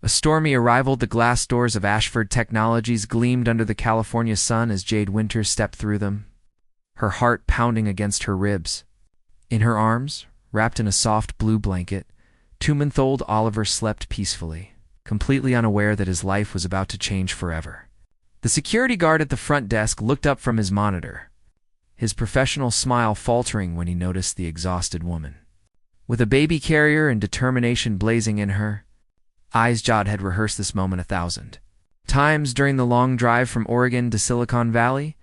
A stormy arrival. The glass doors of Ashford Technologies gleamed under the California sun as Jade Winters stepped through them, her heart pounding against her ribs. In her arms, wrapped in a soft blue blanket, 2-month-old Oliver slept peacefully, completely unaware that his life was about to change forever. The security guard at the front desk looked up from his monitor, his professional smile faltering when he noticed the exhausted woman. With a baby carrier and determination blazing in her eyes, Jade had rehearsed this moment 1,000 times during the long drive from Oregon to Silicon Valley.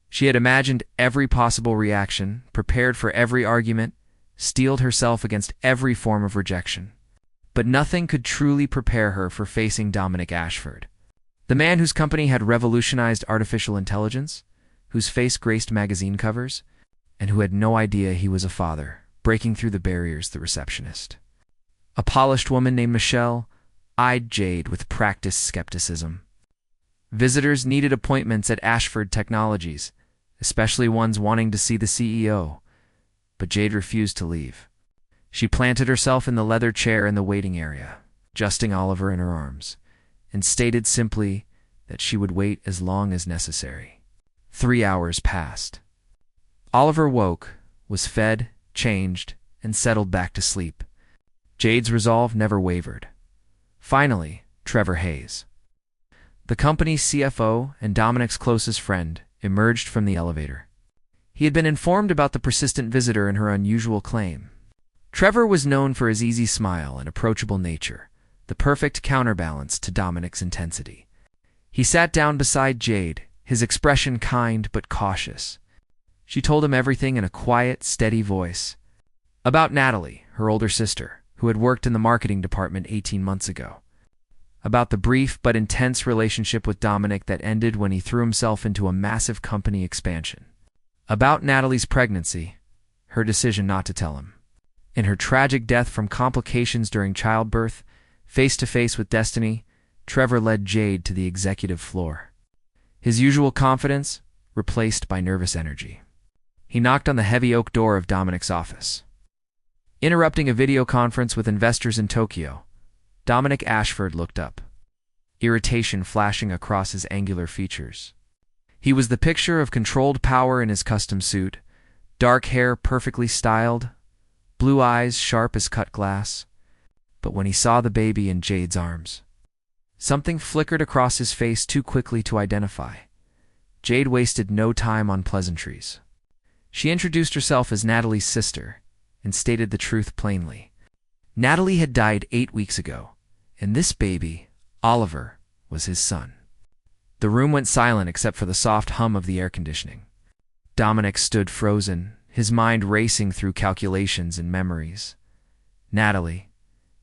She had imagined every possible reaction, prepared for every argument, steeled herself against every form of rejection. But nothing could truly prepare her for facing Dominic Ashford, the man whose company had revolutionized artificial intelligence, whose face graced magazine covers, and who had no idea he was a father, breaking through the barriers. The receptionist, a polished woman named Michelle, eyed Jade with practiced skepticism. Visitors needed appointments at Ashford Technologies, especially ones wanting to see the CEO, but Jade refused to leave. She planted herself in the leather chair in the waiting area, adjusting Oliver in her arms, and stated simply that she would wait as long as necessary. 3 hours passed. Oliver woke, was fed, changed, and settled back to sleep. Jade's resolve never wavered. Finally, Trevor Hayes, the company's CFO and Dominic's closest friend, emerged from the elevator. He had been informed about the persistent visitor and her unusual claim. Trevor was known for his easy smile and approachable nature, the perfect counterbalance to Dominic's intensity. He sat down beside Jade, his expression kind but cautious. She told him everything in a quiet, steady voice. About Natalie, her older sister, who had worked in the marketing department 18 months ago. About the brief but intense relationship with Dominic that ended when he threw himself into a massive company expansion. About Natalie's pregnancy, her decision not to tell him. In her tragic death from complications during childbirth, face to face with destiny, Trevor led Jade to the executive floor. His usual confidence replaced by nervous energy. He knocked on the heavy oak door of Dominic's office. Interrupting a video conference with investors in Tokyo, Dominic Ashford looked up, irritation flashing across his angular features. He was the picture of controlled power in his custom suit, dark hair perfectly styled, blue eyes sharp as cut glass. But when he saw the baby in Jade's arms, something flickered across his face too quickly to identify. Jade wasted no time on pleasantries. She introduced herself as Natalie's sister and stated the truth plainly. Natalie had died 8 weeks ago, and this baby, Oliver, was his son. The room went silent except for the soft hum of the air conditioning. Dominic stood frozen, his mind racing through calculations and memories. Natalie.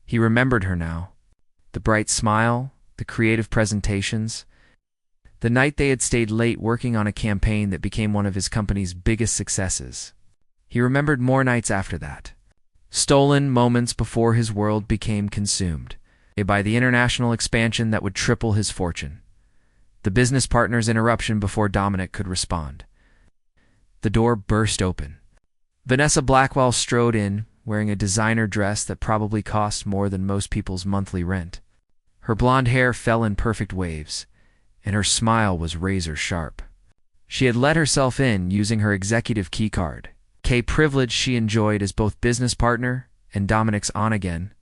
He remembered her now. The bright smile, the creative presentations. The night they had stayed late working on a campaign that became one of his company's biggest successes. He remembered more nights after that. Stolen moments before his world became consumed by the international expansion that would triple his fortune. The business partner's interruption before Dominic could respond. The door burst open. Vanessa Blackwell strode in, wearing a designer dress that probably cost more than most people's monthly rent. Her blonde hair fell in perfect waves, and her smile was razor sharp. She had let herself in using her executive keycard, a privilege she enjoyed as both business partner and Dominic's on-again,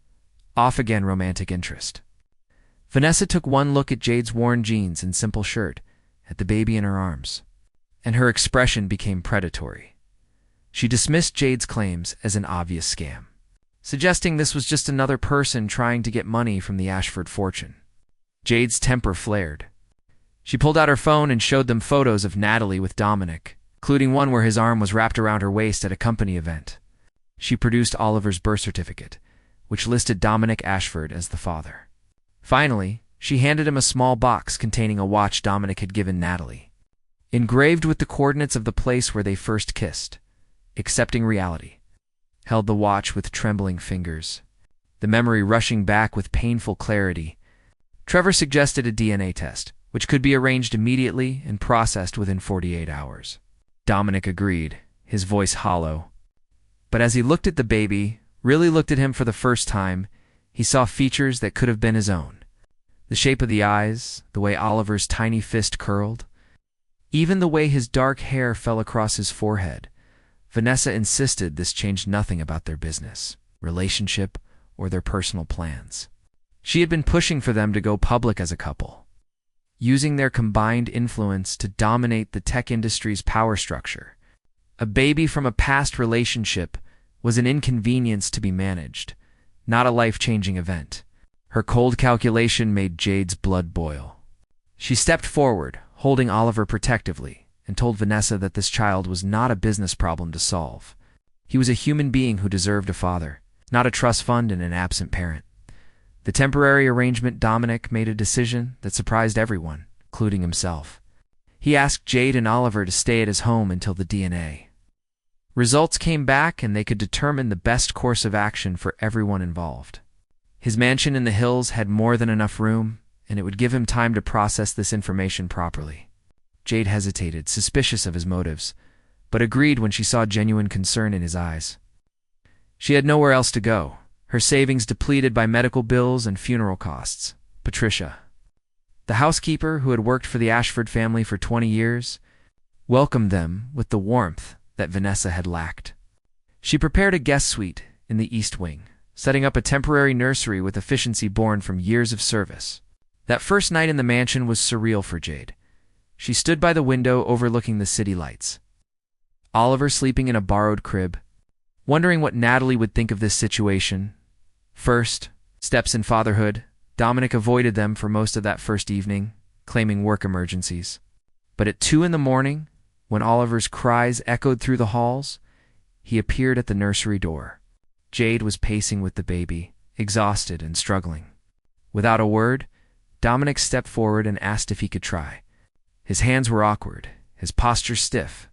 off-again romantic interest. Vanessa took one look at Jade's worn jeans and simple shirt, at the baby in her arms, and her expression became predatory. She dismissed Jade's claims as an obvious scam, suggesting this was just another person trying to get money from the Ashford fortune. Jade's temper flared. She pulled out her phone and showed them photos of Natalie with Dominic, including one where his arm was wrapped around her waist at a company event. She produced Oliver's birth certificate, which listed Dominic Ashford as the father. Finally, she handed him a small box containing a watch Dominic had given Natalie, engraved with the coordinates of the place where they first kissed. Accepting reality, held the watch with trembling fingers, the memory rushing back with painful clarity. Trevor suggested a DNA test, which could be arranged immediately and processed within 48 hours. Dominic agreed, his voice hollow. But as he looked at the baby, really looked at him for the first time, he saw features that could have been his own. The shape of the eyes, the way Oliver's tiny fist curled, even the way his dark hair fell across his forehead. Vanessa insisted this changed nothing about their business, relationship, or their personal plans. She had been pushing for them to go public as a couple, using their combined influence to dominate the tech industry's power structure. A baby from a past relationship was an inconvenience to be managed, not a life-changing event. Her cold calculation made Jade's blood boil. She stepped forward, holding Oliver protectively, and told Vanessa that this child was not a business problem to solve. He was a human being who deserved a father, not a trust fund and an absent parent. The temporary arrangement Dominic made a decision that surprised everyone, including himself. He asked Jade and Oliver to stay at his home until the DNA results came back and they could determine the best course of action for everyone involved. His mansion in the hills had more than enough room, and it would give him time to process this information properly. Jade hesitated, suspicious of his motives, but agreed when she saw genuine concern in his eyes. She had nowhere else to go, her savings depleted by medical bills and funeral costs. Patricia, the housekeeper who had worked for the Ashford family for 20 years, welcomed them with the warmth that Vanessa had lacked. She prepared a guest suite in the East Wing, setting up a temporary nursery with efficiency born from years of service. That first night in the mansion was surreal for Jade. She stood by the window overlooking the city lights. Oliver sleeping in a borrowed crib, wondering what Natalie would think of this situation. First steps in fatherhood, Dominic avoided them for most of that first evening, claiming work emergencies. But at 2 in the morning, when Oliver's cries echoed through the halls, he appeared at the nursery door. Jade was pacing with the baby, exhausted and struggling. Without a word, Dominic stepped forward and asked if he could try. His hands were awkward, his posture stiff,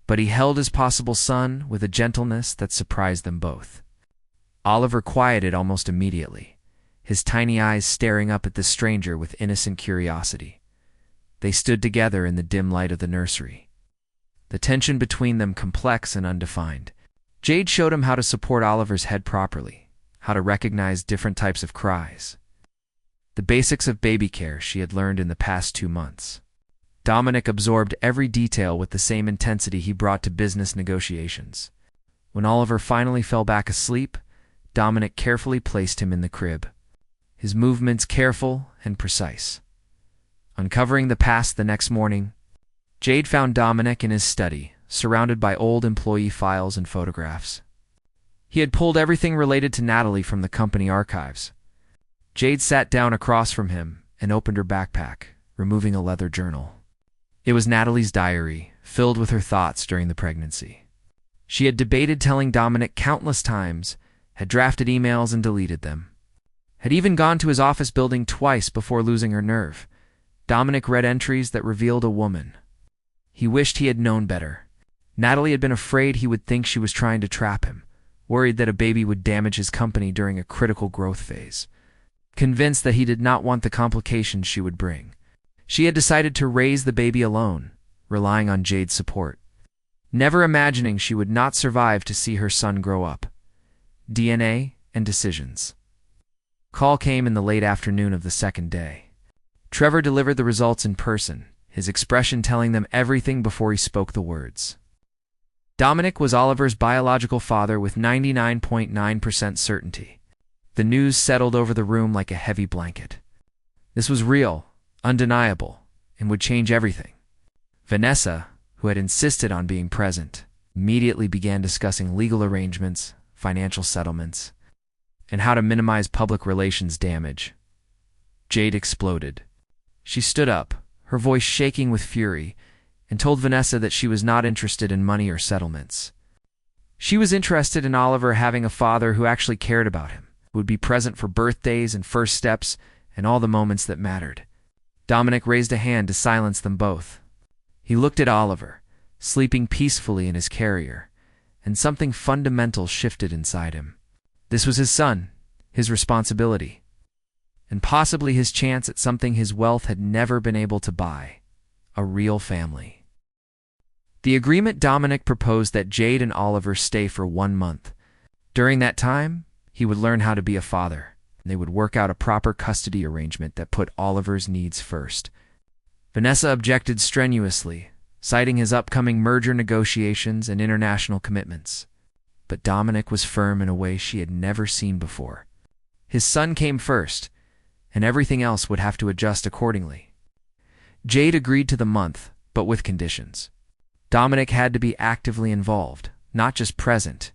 but he held his possible son with a gentleness that surprised them both. Oliver quieted almost immediately, his tiny eyes staring up at the stranger with innocent curiosity. They stood together in the dim light of the nursery, the tension between them complex and undefined. Jade showed him how to support Oliver's head properly, how to recognize different types of cries. The basics of baby care she had learned in the past 2 months. Dominic absorbed every detail with the same intensity he brought to business negotiations. When Oliver finally fell back asleep, Dominic carefully placed him in the crib, his movements careful and precise. Uncovering the past the next morning, Jade found Dominic in his study, surrounded by old employee files and photographs. He had pulled everything related to Natalie from the company archives. Jade sat down across from him and opened her backpack, removing a leather journal. It was Natalie's diary, filled with her thoughts during the pregnancy. She had debated telling Dominic countless times, had drafted emails and deleted them, had even gone to his office building twice before losing her nerve. Dominic read entries that revealed a woman. He wished he had known better. Natalie had been afraid he would think she was trying to trap him, worried that a baby would damage his company during a critical growth phase, convinced that he did not want the complications she would bring. She had decided to raise the baby alone, relying on Jade's support, never imagining she would not survive to see her son grow up. DNA and decisions. Call came in the late afternoon of the second day. Trevor delivered the results in person, his expression telling them everything before he spoke the words. Dominic was Oliver's biological father with 99.9% certainty. The news settled over the room like a heavy blanket. This was real, undeniable, and would change everything. Vanessa, who had insisted on being present, immediately began discussing legal arrangements, financial settlements, and how to minimize public relations damage. Jade exploded. She stood up, her voice shaking with fury, and told Vanessa that she was not interested in money or settlements. She was interested in Oliver having a father who actually cared about him, who would be present for birthdays and first steps and all the moments that mattered. Dominic raised a hand to silence them both. He looked at Oliver, sleeping peacefully in his carrier, and something fundamental shifted inside him. This was his son, his responsibility, and possibly his chance at something his wealth had never been able to buy: a real family. The agreement Dominic proposed that Jade and Oliver stay for 1 month. During that time, he would learn how to be a father. They would work out a proper custody arrangement that put Oliver's needs first. Vanessa objected strenuously, citing his upcoming merger negotiations and international commitments. But Dominic was firm in a way she had never seen before. His son came first, and everything else would have to adjust accordingly. Jade agreed to the month, but with conditions. Dominic had to be actively involved, not just present.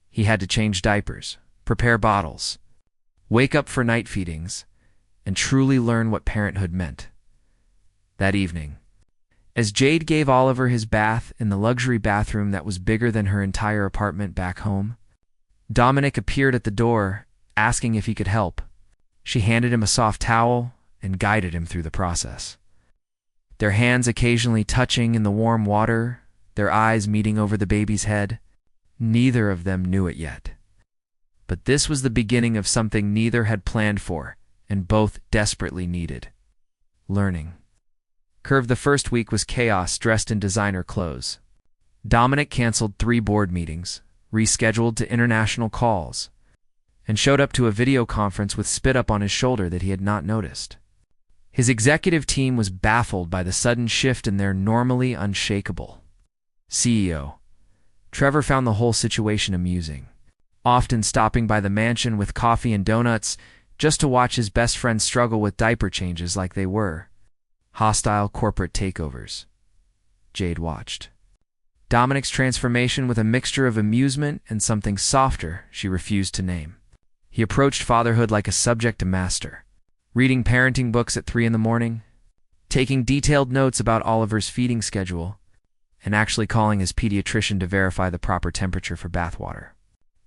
He had to change diapers, prepare bottles, wake up for night feedings, and truly learn what parenthood meant. That evening, as Jade gave Oliver his bath in the luxury bathroom that was bigger than her entire apartment back home, Dominic appeared at the door, asking if he could help. She handed him a soft towel and guided him through the process. Their hands occasionally touching in the warm water, their eyes meeting over the baby's head. Neither of them knew it yet. But this was the beginning of something neither had planned for, and both desperately needed. Learning. Curve the first week was chaos dressed in designer clothes. Dominic canceled 3 board meetings, rescheduled to international calls, and showed up to a video conference with spit up on his shoulder that he had not noticed. His executive team was baffled by the sudden shift in their normally unshakable CEO. Trevor found the whole situation amusing, often stopping by the mansion with coffee and donuts just to watch his best friend struggle with diaper changes like they were hostile corporate takeovers. Jade watched Dominic's transformation with a mixture of amusement and something softer she refused to name. He approached fatherhood like a subject to master, reading parenting books at 3 in the morning, taking detailed notes about Oliver's feeding schedule, and actually calling his pediatrician to verify the proper temperature for bathwater.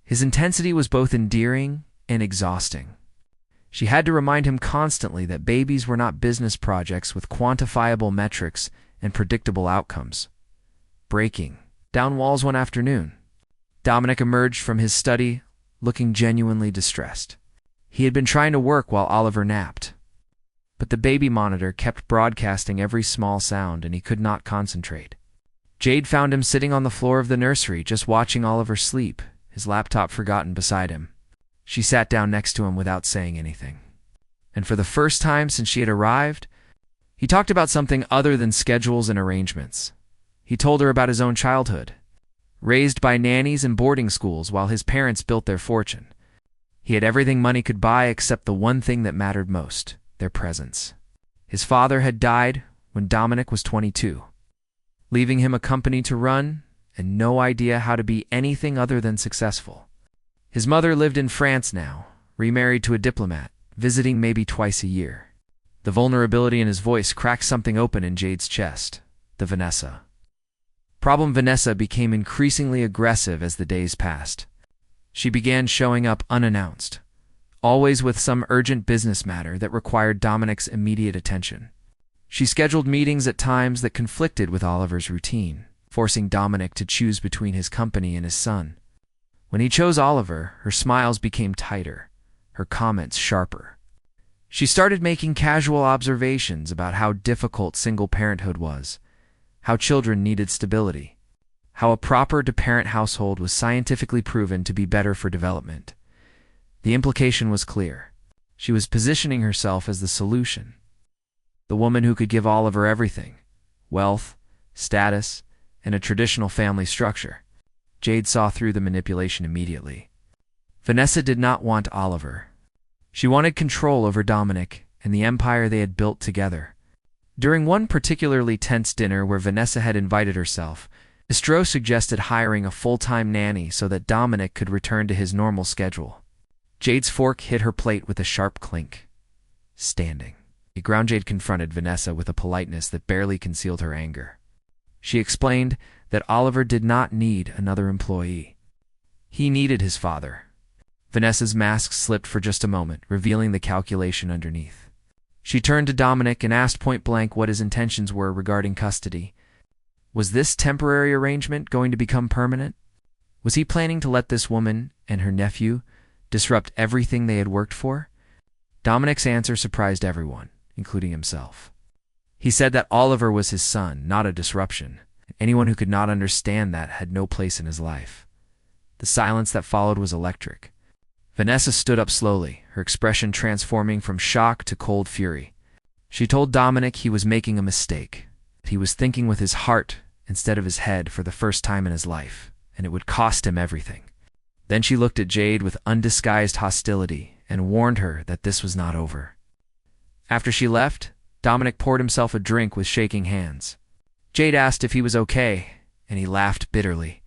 His intensity was both endearing and exhausting. She had to remind him constantly that babies were not business projects with quantifiable metrics and predictable outcomes. Breaking down walls one afternoon, Dominic emerged from his study looking genuinely distressed. He had been trying to work while Oliver napped, but the baby monitor kept broadcasting every small sound and he could not concentrate. Jade found him sitting on the floor of the nursery just watching Oliver sleep, his laptop forgotten beside him. She sat down next to him without saying anything. And for the first time since she had arrived, he talked about something other than schedules and arrangements. He told her about his own childhood, raised by nannies and boarding schools while his parents built their fortune. He had everything money could buy except the one thing that mattered most, their presence. His father had died when Dominic was 22, leaving him a company to run and no idea how to be anything other than successful. His mother lived in France now, remarried to a diplomat, visiting maybe twice a year. The vulnerability in his voice cracked something open in Jade's chest, the Vanessa. Problem Vanessa became increasingly aggressive as the days passed. She began showing up unannounced, always with some urgent business matter that required Dominic's immediate attention. She scheduled meetings at times that conflicted with Oliver's routine, forcing Dominic to choose between his company and his son. When he chose Oliver, her smiles became tighter, her comments sharper. She started making casual observations about how difficult single parenthood was, how children needed stability, how a proper to-parent household was scientifically proven to be better for development. The implication was clear. She was positioning herself as the solution. The woman who could give Oliver everything: wealth, status, and a traditional family structure. Jade saw through the manipulation immediately. Vanessa did not want Oliver. She wanted control over Dominic and the empire they had built together. During one particularly tense dinner where Vanessa had invited herself, Estro suggested hiring a full-time nanny so that Dominic could return to his normal schedule. Jade's fork hit her plate with a sharp clink. Standing, Jade confronted Vanessa with a politeness that barely concealed her anger. She explained that Oliver did not need another employee. He needed his father. Vanessa's mask slipped for just a moment, revealing the calculation underneath. She turned to Dominic and asked point-blank what his intentions were regarding custody. Was this temporary arrangement going to become permanent? Was he planning to let this woman and her nephew disrupt everything they had worked for? Dominic's answer surprised everyone, including himself. He said that Oliver was his son, not a disruption. Anyone who could not understand that had no place in his life. The silence that followed was electric. Vanessa stood up slowly, her expression transforming from shock to cold fury. She told Dominic he was making a mistake. He was thinking with his heart instead of his head for the first time in his life, and it would cost him everything. Then she looked at Jade with undisguised hostility and warned her that this was not over. After she left, Dominic poured himself a drink with shaking hands. Jade asked if he was okay, and he laughed bitterly.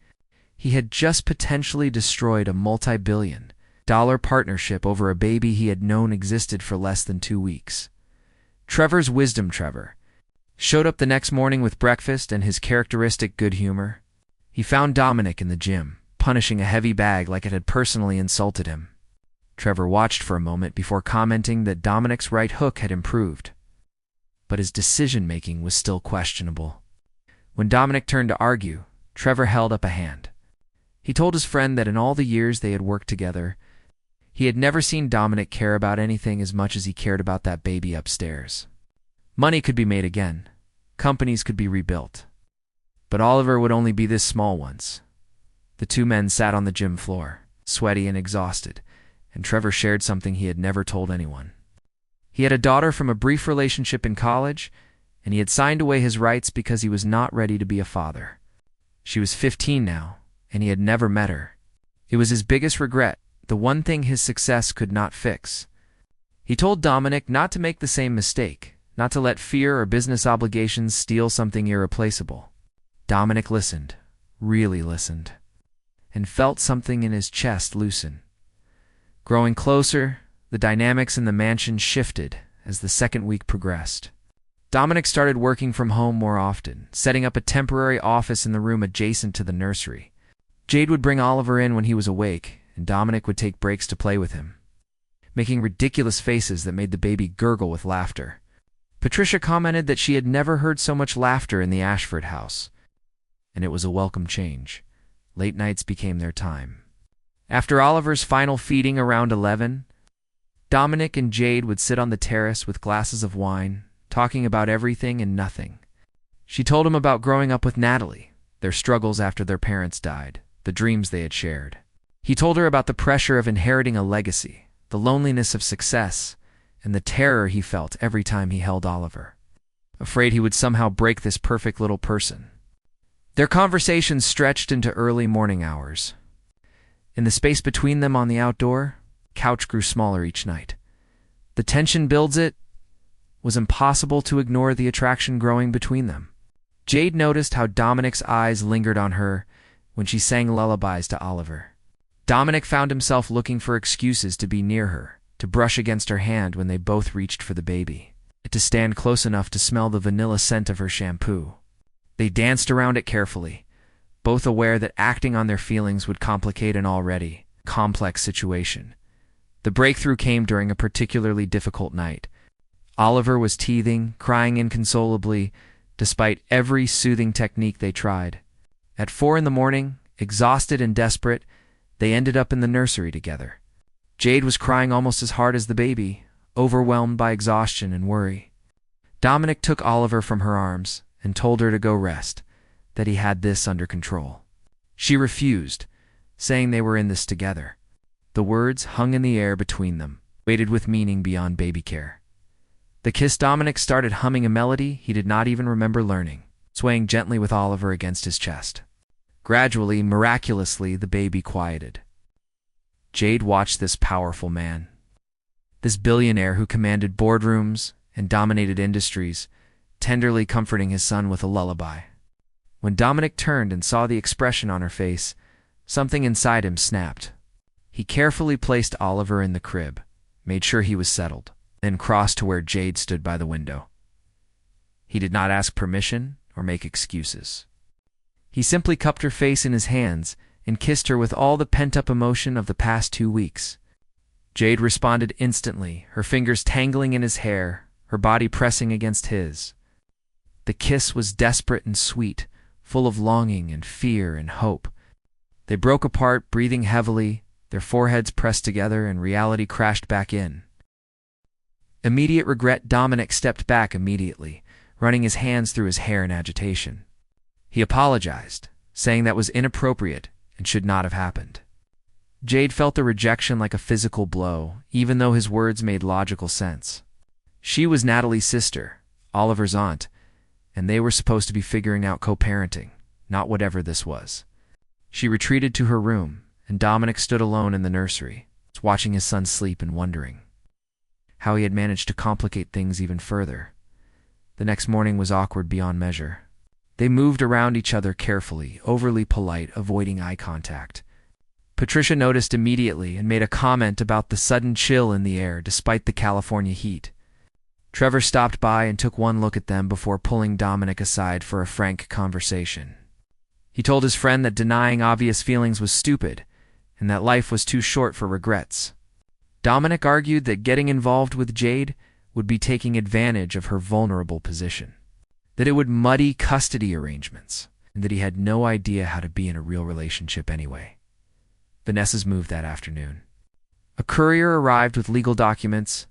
He had just potentially destroyed a multi-billion-dollar partnership over a baby he had known existed for less than 2 weeks. Trevor's wisdom, Trevor, showed up the next morning with breakfast and his characteristic good humor. He found Dominic in the gym, punishing a heavy bag like it had personally insulted him. Trevor watched for a moment before commenting that Dominic's right hook had improved, but his decision-making was still questionable. When Dominic turned to argue, Trevor held up a hand. He told his friend that in all the years they had worked together, he had never seen Dominic care about anything as much as he cared about that baby upstairs. Money could be made again. Companies could be rebuilt. But Oliver would only be this small once. The two men sat on the gym floor, sweaty and exhausted, and Trevor shared something he had never told anyone. He had a daughter from a brief relationship in college, and he had signed away his rights because he was not ready to be a father. She was 15 now, and he had never met her. It was his biggest regret, the one thing his success could not fix. He told Dominic not to make the same mistake, not to let fear or business obligations steal something irreplaceable. Dominic listened, really listened, and felt something in his chest loosen. Growing closer, the dynamics in the mansion shifted as the second week progressed. Dominic started working from home more often, setting up a temporary office in the room adjacent to the nursery. Jade would bring Oliver in when he was awake, and Dominic would take breaks to play with him, making ridiculous faces that made the baby gurgle with laughter. Patricia commented that she had never heard so much laughter in the Ashford house, and it was a welcome change. Late nights became their time. After Oliver's final feeding around 11, Dominic and Jade would sit on the terrace with glasses of wine, talking about everything and nothing. She told him about growing up with Natalie, their struggles after their parents died, the dreams they had shared. He told her about the pressure of inheriting a legacy, the loneliness of success, and the terror he felt every time he held Oliver, afraid he would somehow break this perfect little person. Their conversations stretched into early morning hours. In the space between them on the outdoor, couch grew smaller each night. The tension builds it was impossible to ignore the attraction growing between them. Jade noticed how Dominic's eyes lingered on her when she sang lullabies to Oliver. Dominic found himself looking for excuses to be near her, to brush against her hand when they both reached for the baby, to stand close enough to smell the vanilla scent of her shampoo. They danced around it carefully, both aware that acting on their feelings would complicate an already complex situation. The breakthrough came during a particularly difficult night. Oliver was teething, crying inconsolably, despite every soothing technique they tried. At 4 a.m, exhausted and desperate, they ended up in the nursery together. Jade was crying almost as hard as the baby, overwhelmed by exhaustion and worry. Dominic took Oliver from her arms and told her to go rest, that he had this under control. She refused, saying they were in this together. The words hung in the air between them, weighted with meaning beyond baby care. The kiss Dominic started humming a melody he did not even remember learning, swaying gently with Oliver against his chest. Gradually, miraculously, the baby quieted. Jade watched this powerful man, this billionaire who commanded boardrooms and dominated industries, tenderly comforting his son with a lullaby. When Dominic turned and saw the expression on her face, something inside him snapped. He carefully placed Oliver in the crib, made sure he was settled, then crossed to where Jade stood by the window. He did not ask permission or make excuses. He simply cupped her face in his hands and kissed her with all the pent-up emotion of the past 2 weeks. Jade responded instantly, her fingers tangling in his hair, her body pressing against his. The kiss was desperate and sweet, full of longing and fear and hope. They broke apart, breathing heavily, their foreheads pressed together, and reality crashed back in. Immediate regret. Dominic stepped back immediately, running his hands through his hair in agitation. He apologized, saying that was inappropriate and should not have happened. Jade felt the rejection like a physical blow, even though his words made logical sense. She was Natalie's sister, Oliver's aunt, and they were supposed to be figuring out co-parenting, not whatever this was. She retreated to her room, and Dominic stood alone in the nursery, watching his son sleep and wondering how he had managed to complicate things even further. The next morning was awkward beyond measure. They moved around each other carefully, overly polite, avoiding eye contact. Patricia noticed immediately and made a comment about the sudden chill in the air despite the California heat. Trevor stopped by and took one look at them before pulling Dominic aside for a frank conversation. He told his friend that denying obvious feelings was stupid and that life was too short for regrets. Dominic argued that getting involved with Jade would be taking advantage of her vulnerable position, that it would muddy custody arrangements, and that he had no idea how to be in a real relationship anyway. Vanessa's moved that afternoon. A courier arrived with legal documents.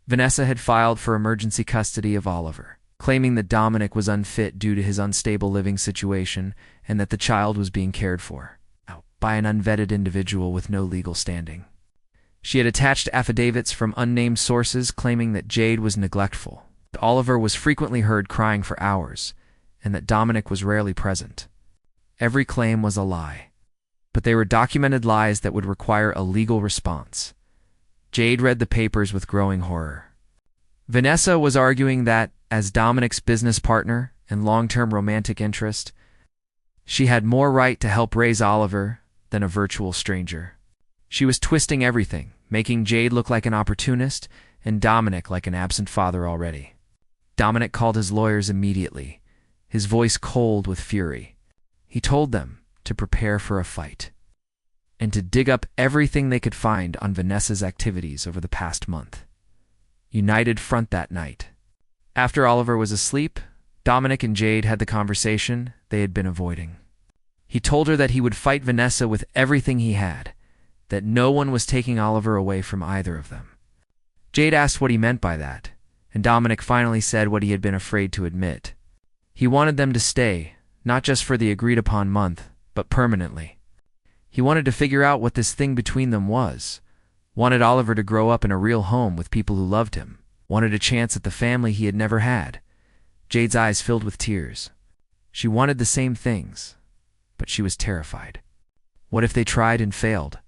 Vanessa had filed for emergency custody of Oliver, claiming that Dominic was unfit due to his unstable living situation and that the child was being cared for by an unvetted individual with no legal standing. She had attached affidavits from unnamed sources claiming that Jade was neglectful, that Oliver was frequently heard crying for hours, and that Dominic was rarely present. Every claim was a lie, but they were documented lies that would require a legal response. Jade read the papers with growing horror. Vanessa was arguing that, as Dominic's business partner and long-term romantic interest, she had more right to help raise Oliver than a virtual stranger. She was twisting everything, making Jade look like an opportunist and Dominic like an absent father already. Dominic called his lawyers immediately, his voice cold with fury. He told them to prepare for a fight and to dig up everything they could find on Vanessa's activities over the past month. United front that night. After Oliver was asleep, Dominic and Jade had the conversation they had been avoiding. He told her that he would fight Vanessa with everything he had, that no one was taking Oliver away from either of them. Jade asked what he meant by that, and Dominic finally said what he had been afraid to admit. He wanted them to stay, not just for the agreed-upon month, but permanently. He wanted to figure out what this thing between them was, wanted Oliver to grow up in a real home with people who loved him, wanted a chance at the family he had never had. Jade's eyes filled with tears. She wanted the same things, but she was terrified. What if they tried and failed?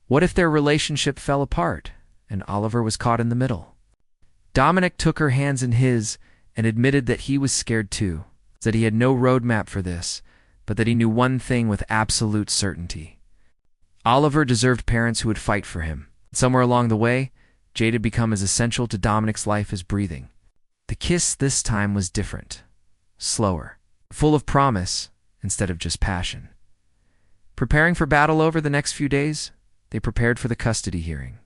What if their relationship fell apart and Oliver was caught in the middle? Dominic took her hands in his and admitted that he was scared too, that he had no roadmap for this, but that he knew one thing with absolute certainty. Oliver deserved parents who would fight for him. Somewhere along the way, Jade had become as essential to Dominic's life as breathing. The kiss this time was different, slower, full of promise instead of just passion. Preparing for battle over the next few days, they prepared for the custody hearing.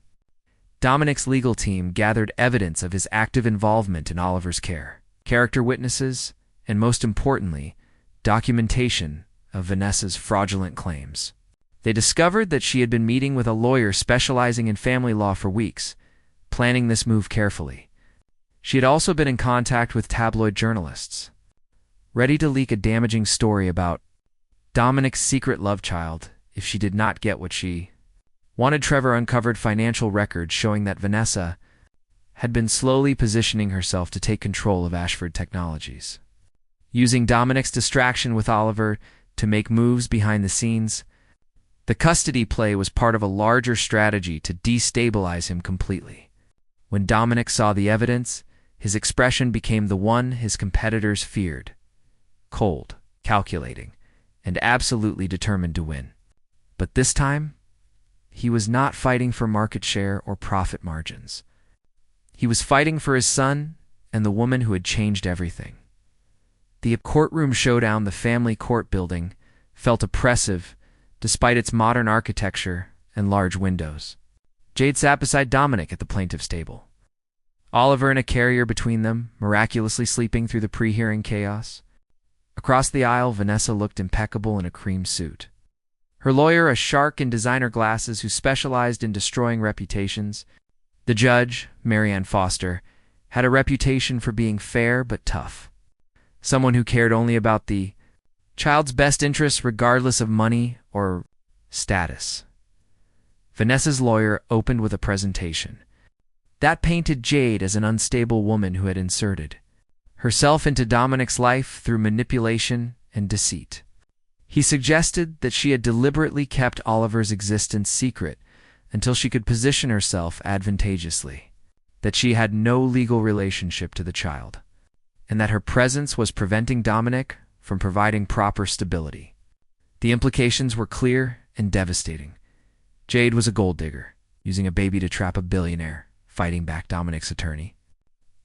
Dominic's legal team gathered evidence of his active involvement in Oliver's care, character witnesses, and most importantly, documentation of Vanessa's fraudulent claims. They discovered that she had been meeting with a lawyer specializing in family law for weeks, planning this move carefully. She had also been in contact with tabloid journalists, ready to leak a damaging story about Dominic's secret love child if she did not get what she wanted. Trevor uncovered financial records showing that Vanessa had been slowly positioning herself to take control of Ashford Technologies, using Dominic's distraction with Oliver to make moves behind the scenes. The custody play was part of a larger strategy to destabilize him completely. When Dominic saw the evidence, his expression became the one his competitors feared: cold, calculating, and absolutely determined to win. But this time, he was not fighting for market share or profit margins. He was fighting for his son and the woman who had changed everything. The courtroom showdown, the family court building, felt oppressive despite its modern architecture and large windows. Jade sat beside Dominic at the plaintiff's table, Oliver in a carrier between them, miraculously sleeping through the pre-hearing chaos. Across the aisle, Vanessa looked impeccable in a cream suit. Her lawyer, a shark in designer glasses who specialized in destroying reputations. The judge, Marianne Foster, had a reputation for being fair but tough. Someone who cared only about the child's best interests regardless of money or status. Vanessa's lawyer opened with a presentation. That painted Jade as an unstable woman who had inserted herself into Dominic's life through manipulation and deceit. He suggested that she had deliberately kept Oliver's existence secret until she could position herself advantageously, that she had no legal relationship to the child, and that her presence was preventing Dominic from providing proper stability. The implications were clear and devastating. Jade was a gold digger, using a baby to trap a billionaire, fighting back Dominic's attorney.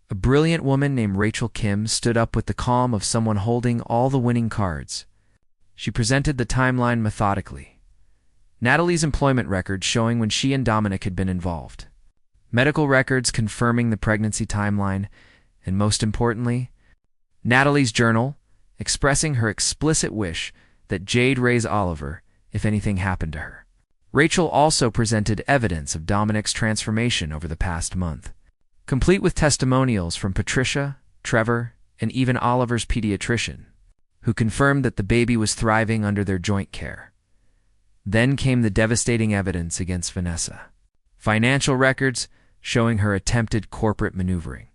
A brilliant woman named Rachel Kim stood up with the calm of someone holding all the winning cards. She presented the timeline methodically. Natalie's employment records showing when she and Dominic had been involved. Medical records confirming the pregnancy timeline, and most importantly, Natalie's journal expressing her explicit wish that Jade raise Oliver if anything happened to her. Rachel also presented evidence of Dominic's transformation over the past month, complete with testimonials from Patricia, Trevor, and even Oliver's pediatrician, who confirmed that the baby was thriving under their joint care. Then came the devastating evidence against Vanessa. Financial records showing her attempted corporate maneuvering.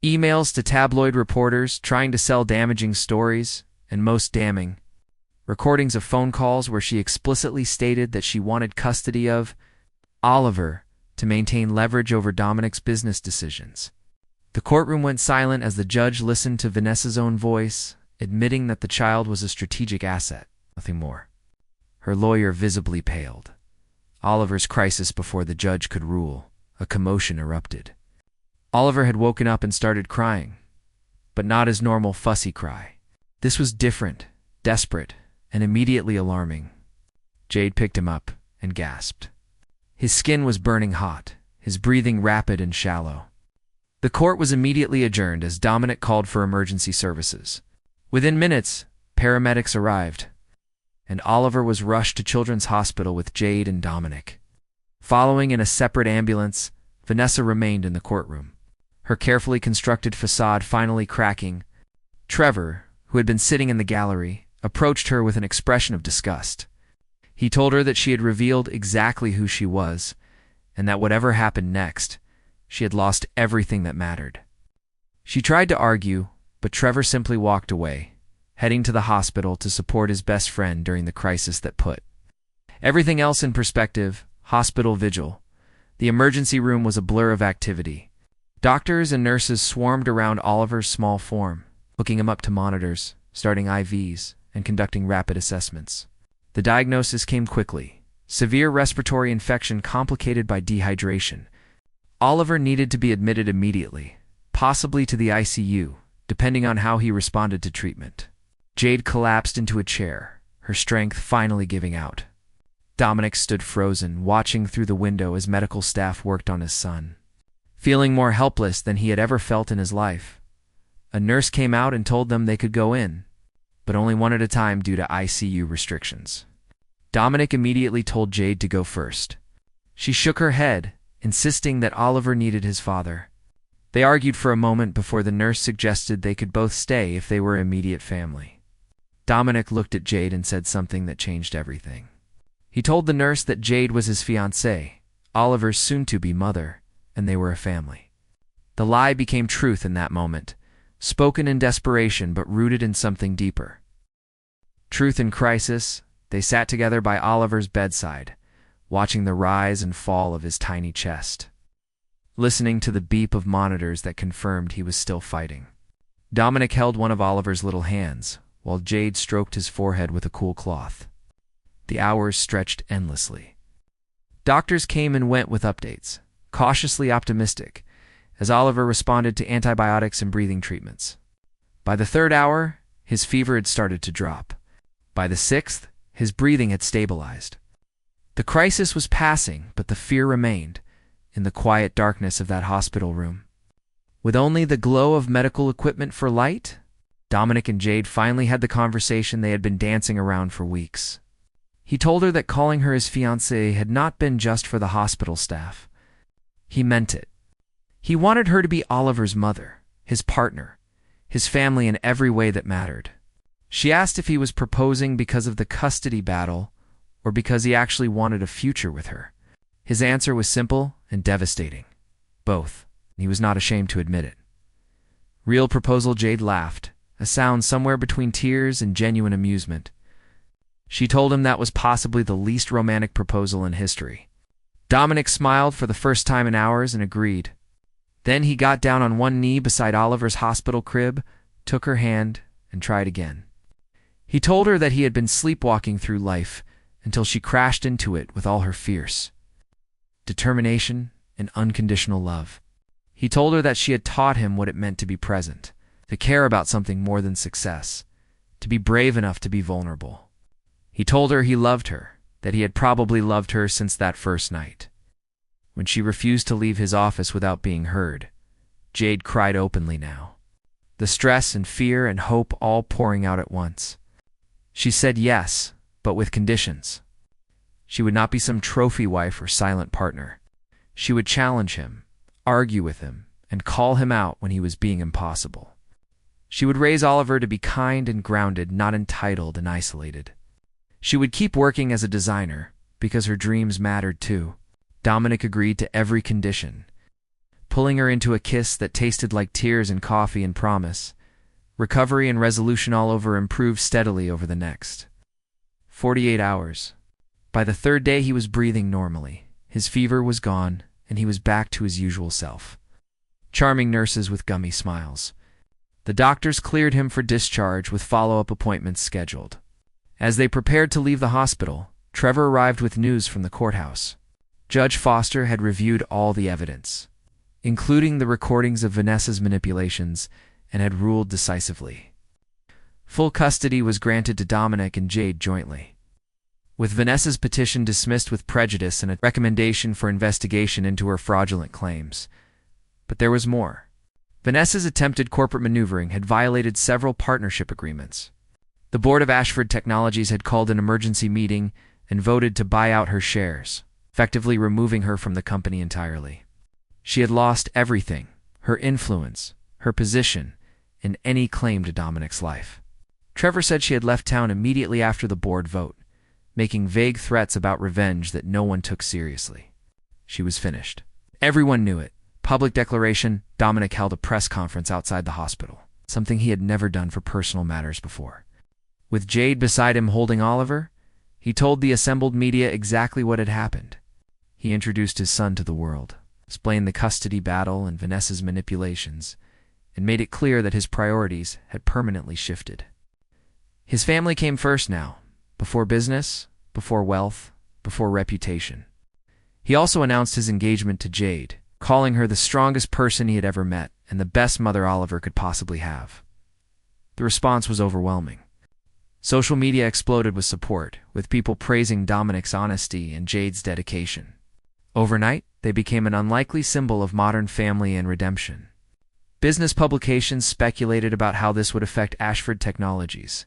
Emails to tabloid reporters trying to sell damaging stories, and most damning, recordings of phone calls where she explicitly stated that she wanted custody of Oliver to maintain leverage over Dominic's business decisions. The courtroom went silent as the judge listened to Vanessa's own voice, admitting that the child was a strategic asset, nothing more. Her lawyer visibly paled. Oliver's crisis before the judge could rule. A commotion erupted. Oliver had woken up and started crying, but not his normal fussy cry. This was different, desperate, and immediately alarming. Jade picked him up and gasped. His skin was burning hot, his breathing rapid and shallow. The court was immediately adjourned as Dominic called for emergency services. Within minutes, paramedics arrived, and Oliver was rushed to Children's Hospital with Jade and Dominic. Following in a separate ambulance, Vanessa remained in the courtroom, her carefully constructed facade finally cracking. Trevor, who had been sitting in the gallery, approached her with an expression of disgust. He told her that she had revealed exactly who she was, and that whatever happened next, she had lost everything that mattered. She tried to argue, but Trevor simply walked away, heading to the hospital to support his best friend during the crisis that put everything else in perspective. Hospital vigil. The emergency room was a blur of activity. Doctors and nurses swarmed around Oliver's small form, hooking him up to monitors, starting IVs, and conducting rapid assessments. The diagnosis came quickly. Severe respiratory infection complicated by dehydration. Oliver needed to be admitted immediately, possibly to the ICU, depending on how he responded to treatment. Jade collapsed into a chair, her strength finally giving out. Dominic stood frozen, watching through the window as medical staff worked on his son. Feeling more helpless than he had ever felt in his life, a nurse came out and told them they could go in, but only one at a time due to ICU restrictions. Dominic immediately told Jade to go first. She shook her head, insisting that Oliver needed his father. They argued for a moment before the nurse suggested they could both stay if they were immediate family. Dominic looked at Jade and said something that changed everything. He told the nurse that Jade was his fiancée, Oliver's soon-to-be mother, and they were a family. The lie became truth in that moment, spoken in desperation but rooted in something deeper. Truth in crisis, they sat together by Oliver's bedside, watching the rise and fall of his tiny chest, listening to the beep of monitors that confirmed he was still fighting. Dominic held one of Oliver's little hands, while Jade stroked his forehead with a cool cloth. The hours stretched endlessly. Doctors came and went with updates, cautiously optimistic, as Oliver responded to antibiotics and breathing treatments. By the third hour, his fever had started to drop. By the sixth, his breathing had stabilized. The crisis was passing, but the fear remained, in the quiet darkness of that hospital room. With only the glow of medical equipment for light, Dominic and Jade finally had the conversation they had been dancing around for weeks. He told her that calling her his fiancée had not been just for the hospital staff. He meant it. He wanted her to be Oliver's mother, his partner, his family in every way that mattered. She asked if he was proposing because of the custody battle or because he actually wanted a future with her. His answer was simple and devastating. Both. He was not ashamed to admit it. Real proposal? Jade laughed, a sound somewhere between tears and genuine amusement. She told him that was possibly the least romantic proposal in history. Dominic smiled for the first time in hours and agreed. Then he got down on one knee beside Oliver's hospital crib, took her hand, and tried again. He told her that he had been sleepwalking through life until she crashed into it with all her fierce determination and unconditional love. He told her that she had taught him what it meant to be present, to care about something more than success, to be brave enough to be vulnerable. He told her he loved her, that he had probably loved her since that first night. When she refused to leave his office without being heard, Jade cried openly now, the stress and fear and hope all pouring out at once. She said yes, but with conditions. She would not be some trophy wife or silent partner. She would challenge him, argue with him, and call him out when he was being impossible. She would raise Oliver to be kind and grounded, not entitled and isolated. She would keep working as a designer, because her dreams mattered too. Dominic agreed to every condition, pulling her into a kiss that tasted like tears and coffee and promise. Recovery and resolution all over improved steadily over the next 48 hours. By the third day he was breathing normally. His fever was gone, and he was back to his usual self. Charming nurses with gummy smiles. The doctors cleared him for discharge with follow-up appointments scheduled. As they prepared to leave the hospital, Trevor arrived with news from the courthouse. Judge Foster had reviewed all the evidence, including the recordings of Vanessa's manipulations, and had ruled decisively. Full custody was granted to Dominic and Jade jointly, with Vanessa's petition dismissed with prejudice and a recommendation for investigation into her fraudulent claims. But there was more. Vanessa's attempted corporate maneuvering had violated several partnership agreements. The board of Ashford Technologies had called an emergency meeting and voted to buy out her shares, effectively removing her from the company entirely. She had lost everything: her influence, her position, and any claim to Dominic's life. Trevor said she had left town immediately after the board vote, making vague threats about revenge that no one took seriously. She was finished. Everyone knew it. Public declaration. Dominic held a press conference outside the hospital, something he had never done for personal matters before. With Jade beside him holding Oliver, he told the assembled media exactly what had happened. He introduced his son to the world, explained the custody battle and Vanessa's manipulations, and made it clear that his priorities had permanently shifted. His family came first now, before business, before wealth, before reputation. He also announced his engagement to Jade, calling her the strongest person he had ever met and the best mother Oliver could possibly have. The response was overwhelming. Social media exploded with support, with people praising Dominic's honesty and Jade's dedication. Overnight, they became an unlikely symbol of modern family and redemption. Business publications speculated about how this would affect Ashford Technologies,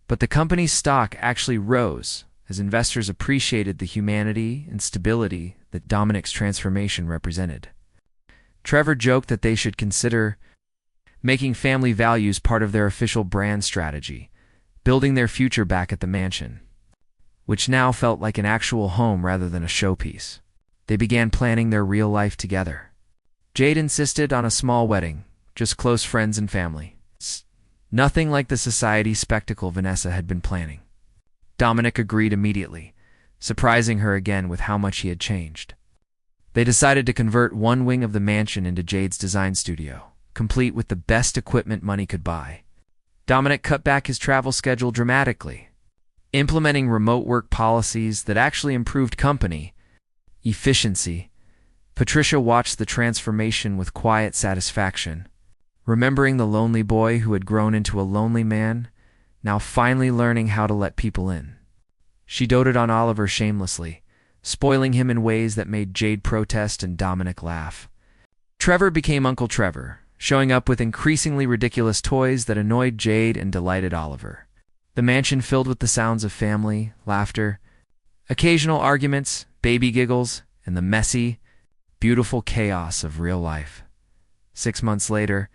but the company's stock actually rose as investors appreciated the humanity and stability that Dominic's transformation represented. Trevor joked that they should consider making family values part of their official brand strategy, building their future back at the mansion, which now felt like an actual home rather than a showpiece. They began planning their real life together. Jade insisted on a small wedding, just close friends and family. Nothing like the society spectacle Vanessa had been planning. Dominic agreed immediately, surprising her again with how much he had changed. They decided to convert one wing of the mansion into Jade's design studio, complete with the best equipment money could buy. Dominic cut back his travel schedule dramatically, implementing remote work policies that actually improved company efficiency. Patricia watched the transformation with quiet satisfaction, remembering the lonely boy who had grown into a lonely man, now finally learning how to let people in. She doted on Oliver shamelessly, spoiling him in ways that made Jade protest and Dominic laugh. Trevor became Uncle Trevor, showing up with increasingly ridiculous toys that annoyed Jade and delighted Oliver. The mansion filled with the sounds of family, laughter, occasional arguments, baby giggles, and the messy, beautiful chaos of real life. 6 months later,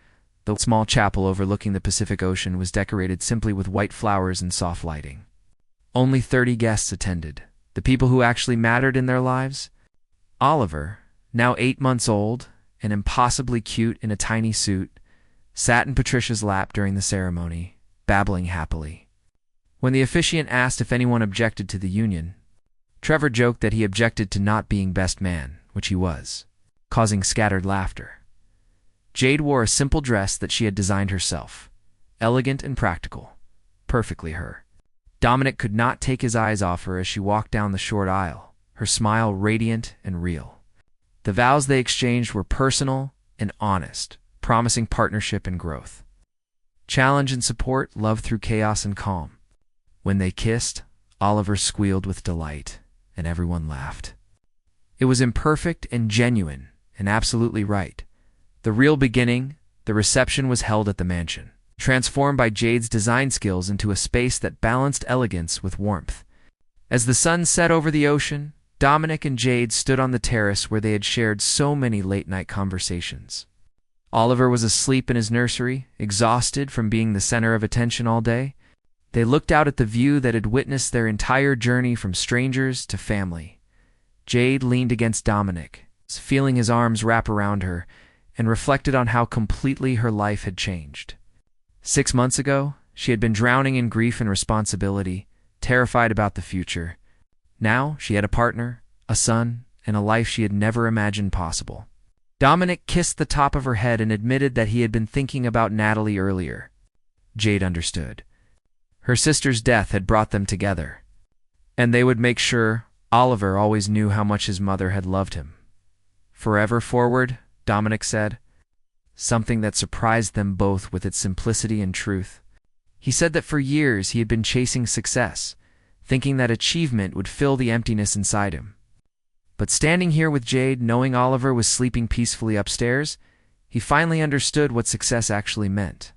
the small chapel overlooking the Pacific Ocean was decorated simply with white flowers and soft lighting. Only 30 guests attended, the people who actually mattered in their lives. Oliver, now 8 months old and impossibly cute in a tiny suit, sat in Patricia's lap during the ceremony, babbling happily. When the officiant asked if anyone objected to the union, Trevor joked that he objected to not being best man, which he was, causing scattered laughter. Jade wore a simple dress that she had designed herself, elegant and practical, perfectly her. Dominic could not take his eyes off her as she walked down the short aisle, her smile radiant and real. The vows they exchanged were personal and honest, promising partnership and growth. Challenge and support, love through chaos and calm. When they kissed, Oliver squealed with delight, and everyone laughed. It was imperfect and genuine, and absolutely right. The real beginning, the reception was held at the mansion, transformed by Jade's design skills into a space that balanced elegance with warmth. As the sun set over the ocean, Dominic and Jade stood on the terrace where they had shared so many late-night conversations. Oliver was asleep in his nursery, exhausted from being the center of attention all day. They looked out at the view that had witnessed their entire journey from strangers to family. Jade leaned against Dominic, feeling his arms wrap around her, and reflected on how completely her life had changed. 6 months ago, she had been drowning in grief and responsibility, terrified about the future. Now she had a partner, a son, and a life she had never imagined possible. Dominic kissed the top of her head and admitted that he had been thinking about Natalie earlier. Jade understood. Her sister's death had brought them together, and they would make sure Oliver always knew how much his mother had loved him. Forever forward, Dominic said, something that surprised them both with its simplicity and truth. He said that for years he had been chasing success, thinking that achievement would fill the emptiness inside him. But standing here with Jade, knowing Oliver was sleeping peacefully upstairs, he finally understood what success actually meant.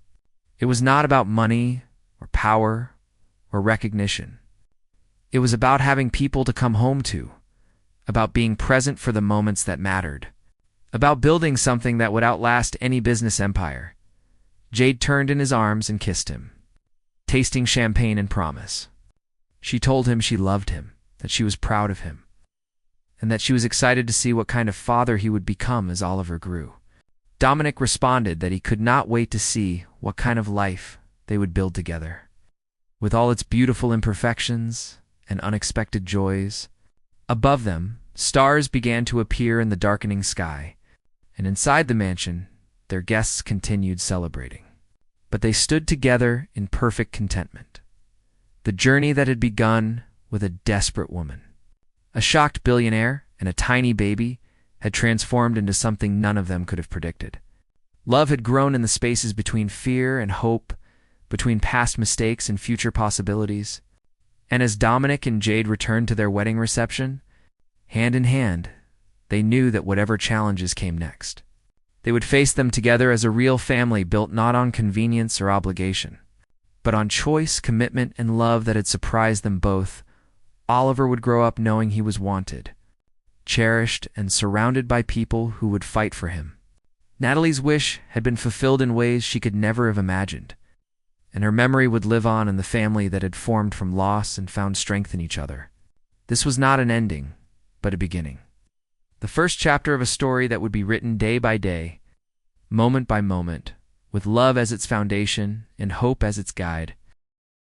It was not about money or power or recognition. It was about having people to come home to, about being present for the moments that mattered, about building something that would outlast any business empire. Jade turned in his arms and kissed him, tasting champagne and promise. She told him she loved him, that she was proud of him, and that she was excited to see what kind of father he would become as Oliver grew. Dominic responded that he could not wait to see what kind of life they would build together. With all its beautiful imperfections and unexpected joys, above them, stars began to appear in the darkening sky, and inside the mansion, their guests continued celebrating. But they stood together in perfect contentment. The journey that had begun with a desperate woman, a shocked billionaire, and a tiny baby had transformed into something none of them could have predicted. Love had grown in the spaces between fear and hope, between past mistakes and future possibilities. And as Dominic and Jade returned to their wedding reception, hand in hand, they knew that whatever challenges came next, they would face them together as a real family built not on convenience or obligation, but on choice, commitment, and love that had surprised them both. Oliver would grow up knowing he was wanted, cherished, and surrounded by people who would fight for him. Natalie's wish had been fulfilled in ways she could never have imagined, and her memory would live on in the family that had formed from loss and found strength in each other. This was not an ending, but a beginning. The first chapter of a story that would be written day by day, moment by moment, with love as its foundation and hope as its guide.